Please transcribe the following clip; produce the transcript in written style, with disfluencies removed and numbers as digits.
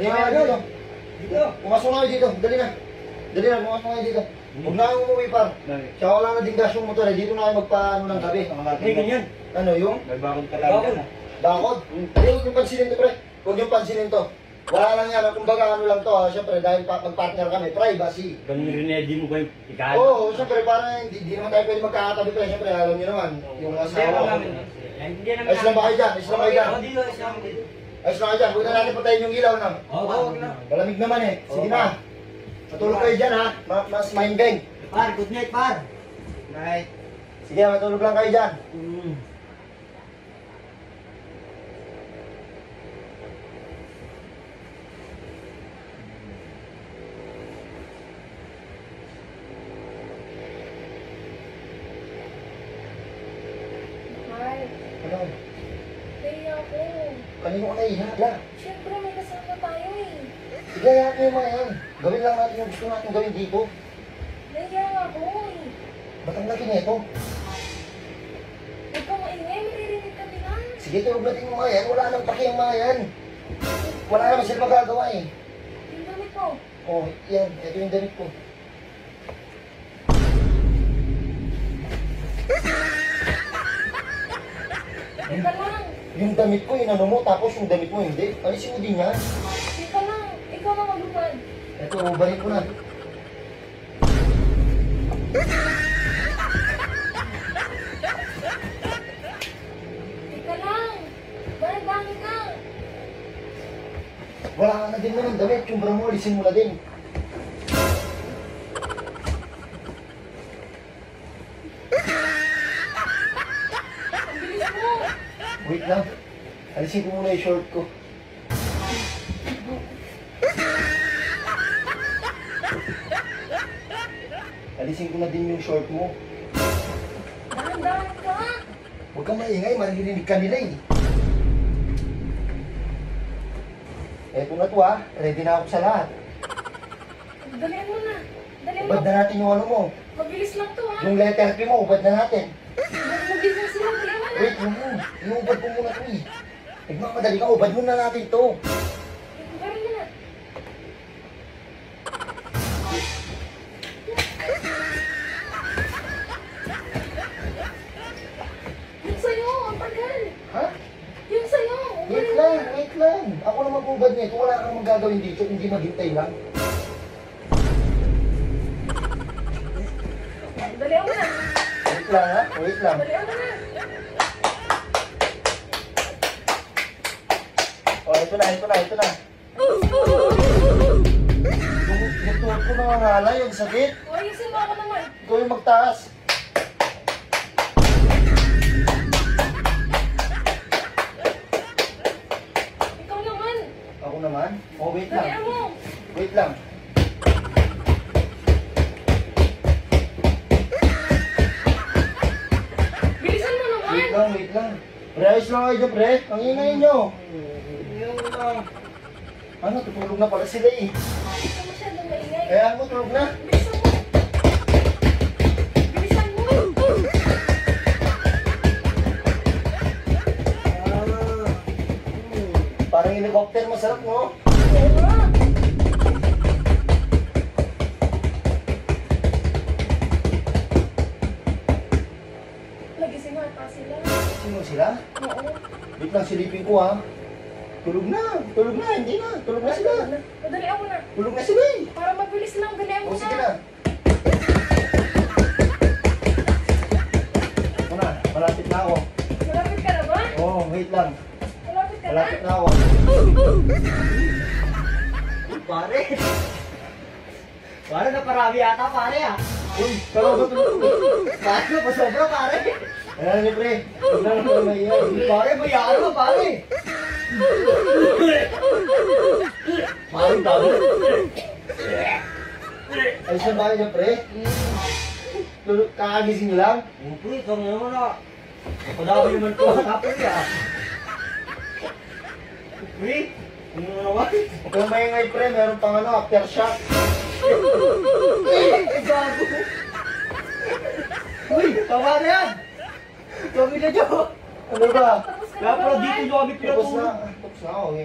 Dali nga dito. Dito. Pumasok na kayo dito. Dali na. Dali na, pumasok na kayo dito. Huwag na kayong umuwi par. Tsaka wala na din gas yung motor eh. Dito na kayo magpaano ng gabi. Hey, ganyan. Ano yung? May bakod ka lang. Bakod? Hindi, huwag yung pansinin to pre. Huwag yung pansinin to. Wala lang yan. Kumbaga ano lang to ha. Siyempre dahil mag-partner kami. Privacy. Ganun rin mo ba yung ikahan? Oo, siyempre parang hindi naman tayo pwede magkakatabi pa. Siyempre alam niyo naman. Yung asawa ko. Ayos lang ba kayo dyan? Ayos lang kayo dyan? Ayos lang kayo dyan. Huwag na natin patayin yung ilaw na. Oo, Malamig naman eh. Sige na. Matulog kayo dyan ha. Mas mind bang. Par, good night, par. Night. Sige, matulog lang kayo dyan. Ano? Kaya ako. Kanino ka nahihiya? Siyempre may kasama tayo eh. Sige, hayaan nyo yung mga yan. Gawin lang natin yung gusto natin gawin dito. Nahiya ako eh. Ba't ang laki nito? Huwag kang maingay, maririnig kami lang. Sige, tulog natin yung mga yan. Wala nang paki yung mga yan. Wala naman sila magagawa eh. Yung damit mo. Oh, yan. Ito yung damit ko. Teka lang. Yung damit ko, inano mo, tapos yung damit mo hindi. Alisin mo din yan. Teka lang. Ikaw na maglupad. Ito, balik ko na. Teka lang. Dahan-dahan ka. Wala ka na din naman damit. Yung bra mo, alisin mo na din. Ang bilis mo. Wait lang. Alisin ko muna yung short ko. Alisin ko na din yung short mo. Dahan-dahan ka. Huwag kang maingay, maririnig ka nila eh. Eto na to ah, ready na ako sa lahat. Dalian mo na. Dalian mo. Ubad na natin yung ano mo. Mabilis lang to ha. Yung letter P mo, ubad na natin. Mabilis lang sila. Dalian mo na. Wait, iubad ko muna to eh. Nagmamadali ka, ubad muna natin to. Ibarin mo na. Yung sa'yo, ang tagal. Ha? Yung sa'yo. Wait lang, wait lang. Ako na mag-ubad nito, wala kang magagawin dito, hindi maghintay lang. Dalian mo na. Wait lang ha, wait lang. Dalian mo na. Oh, ito na, ito na, ito na. Yung tuhod ko nangangalay, yung sakit. O, ayusin mo ako naman. Ikaw yung magtaas. Ikaw naman. Ako naman? Oh, wait lang. Dalian mo. Wait lang. Bilisan mo naman. Wait lang, wait lang. Pre, ayos lang kayo dyan, pre. Ang ingay nyo. Ano, tutulog na pala sila eh. Hindi ka masyadong maingay. Kaya mo, tulog na. Bilisan mo. Bilisan mo. Parang helicopter, masarap no? Oo nga. Lagising ata sila. Sino sila? Oo. Wait lang, silipin ko ha. Tulog na, hindi na. Tulog na sila. Dalian mo na. Tulog na sila eh. Para mabilis lang, dalian mo O, na. sige na. Ako na, malapit na ako. Malapit ka na ba? Oo, wait lang. Malapit ka na? Malapit na ako. Pare. Pare, naparami yata, pare ah. Uy, talaga tulog. Pare, pasobra, pare. Ayan niyo pre, huwag na naman maingay. Pare, mayaan mo, pare. Parang dami. Ayos na ba niya pre? Tulog, kakagising lang. Pre, ito naman ah. Padabi naman ko, kapre ah. Pre, ano naman? Huwag kang maingay pre, meron pang ano, aftershock. Ay, gago. Uy, tama na yan. Kami na dyan. Ano ba? Kaya pala dito nyo kami Tapos pinatulog. na. Tapos na ako eh.